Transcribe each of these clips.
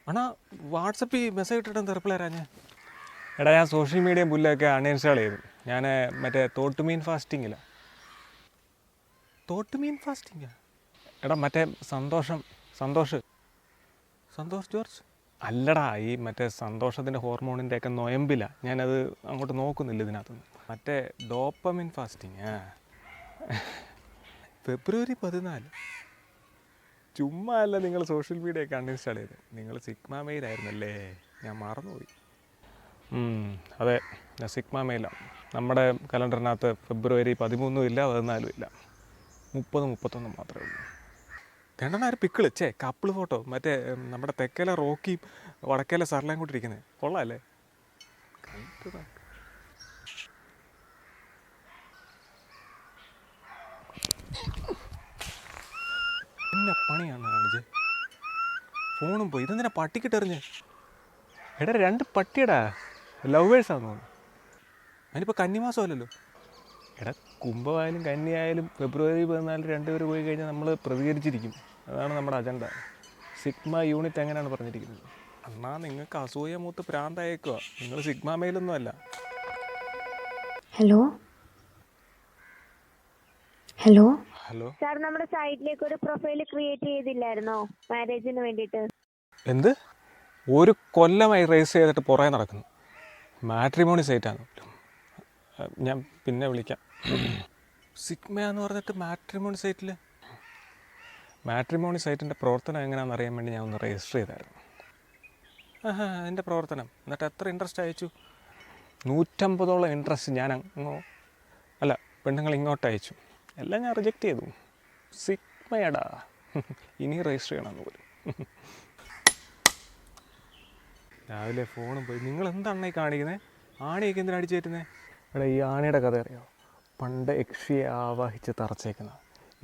അണ്ണാ വാട്സപ്പിൽ മെസ്സേജ് ഇട്ടിട്ട് റിപ്ലൈ തരാം ഞാൻ. എടാ ഞാൻ സോഷ്യൽ മീഡിയ പുല്ലൊക്കെ അൺഇൻസ്റ്റാൾ ചെയ്തു. ഞാൻ മറ്റേ തോട്ടുമീൻ ഫാസ്റ്റിങ്ങില്ല. തോട്ടുമീൻ ഫാസ്റ്റിങ്ങാ? എടാ മറ്റേ സന്തോഷ് ജോർജ് അല്ലടാ, ഈ മറ്റേ സന്തോഷത്തിൻ്റെ ഹോർമോണിൻ്റെയൊക്കെ നൊയമ്പില്ല. ഞാനത് അങ്ങോട്ട് നോക്കുന്നില്ല ഇതിനകത്തുനിന്ന്. മറ്റേ ഡോപ്പമിൻ ഫാസ്റ്റിങ് ഫെബ്രുവരി 14. ചുമ്മാ അല്ല നിങ്ങൾ സോഷ്യൽ മീഡിയ ഒക്കെ അൺഇൻസ്റ്റാൾ ചെയ്ത്. നിങ്ങൾ സിഗ്മ മെയിലായിരുന്നല്ലേ, ഞാൻ മറന്നുപോയി. അതെ, ഞാൻ സിഗ്മ മെയിലാണ്. നമ്മുടെ കലണ്ടറിനകത്ത് ഫെബ്രുവരി 13 ഇല്ല, 14 ഇല്ല, 30, 31 മാത്രമേ ഉള്ളൂ. രണ്ടെണ്ണം ഒരു പിക്കിള് കപ്പിൾ ഫോട്ടോ, മറ്റേ നമ്മുടെ തെക്കേലെ റോക്കിയും വടക്കേലെ സർലയും കൂട്ടി ഇരിക്കുന്നത് കൊള്ളാമല്ലേ? എന്നെ പണിയാണ് കാണിച്ചേ. ഫോണും പോയി. ഇതെന്തിനാ പട്ടിക്കിട്ടെറിഞ്ഞ്? എടാ 2 പട്ടിയടാ, ലവേഴ്സാന്ന് തോന്നുന്നു. അതിനിപ്പോൾ കന്നിമാസമല്ലല്ലോ. എടാ കുംഭമായാലും കന്നിയായാലും ഫെബ്രുവരി 14 രണ്ടുപേർ പോയി കഴിഞ്ഞാൽ നമ്മൾ പ്രതികരിച്ചിരിക്കും. അതാണ് നമ്മുടെ അജണ്ട. സിഗ്മ യൂണിറ്റ് അങ്ങനെയാണ് പറഞ്ഞിരിക്കുന്നത്. അണ്ണാ നിങ്ങൾക്ക് അസൂയ മൂത്ത് പ്രാന്തായേക്കുക. നിങ്ങൾ സിഗ്മ മെയിലൊന്നും അല്ല. ഹലോ ഹലോ ഹലോ സാർ, നമ്മുടെ സൈറ്റിലേക്ക് ഒരു പ്രൊഫൈൽ ക്രിയേറ്റ് ചെയ്തില്ലായിരുന്നോ മാരേജിന് വേണ്ടിയിട്ട്? എന്ത്? 1 കൊല്ലമായി രജിസ്റ്റർ ചെയ്തിട്ട് പുറകെ നടക്കുന്നു. മാട്രിമോണി സൈറ്റാണ്. ഞാൻ പിന്നെ വിളിക്കാം. സിഗ്മയാന്ന് പറഞ്ഞിട്ട് മാട്രിമോണി സൈറ്റിൻ്റെ പ്രവർത്തനം എങ്ങനെയാണെന്ന് അറിയാൻ വേണ്ടി ഞാൻ ഒന്ന് രജിസ്റ്റർ ചെയ്തായിരുന്നു. അതിൻ്റെ പ്രവർത്തനം എന്നിട്ട് എത്ര ഇൻട്രസ്റ്റ് അയച്ചു? 150ഓളം ഇൻട്രസ്റ്റ് ഞാൻ പെണ്ണുങ്ങൾ ഇങ്ങോട്ട് അയച്ചു. എല്ലാം ഞാൻ റിജക്റ്റ് ചെയ്തു. സിഗ്മയടാ, ഇനി രജിസ്റ്റർ ചെയ്യണമെന്ന് പോലും. രാവിലെ ഫോണും പോയി. നിങ്ങൾ എന്താണ് ഈ കാണിക്കുന്നത്? ആണിയൊക്കെ എന്തിനാ അടിച്ചു കയറ്റുന്നത്? എടാ ഈ ആണിയുടെ കഥ അറിയാമോ? പണ്ട് യക്ഷിയെ ആവാഹിച്ച് തറച്ചേക്കുന്ന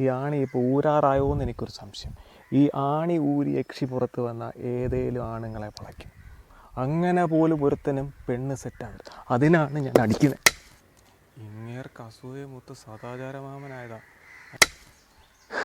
ഈ ആണി ഇപ്പോൾ ഊരാറായോ എന്ന് എനിക്കൊരു സംശയം. ഈ ആണി ഊരി യക്ഷി പുറത്ത് വന്ന ഏതേലും ആണുങ്ങളെ പളയ്ക്കും. അങ്ങനെ പോലും ഒരുത്തനും പെണ്ണ് സെറ്റാണ്. അതിനാണ് ഞാൻ അടിക്കുന്നത്. ഇങ്ങേർക്ക് അസൂയ മൂത്ത് സദാചാരമാമനായതാ.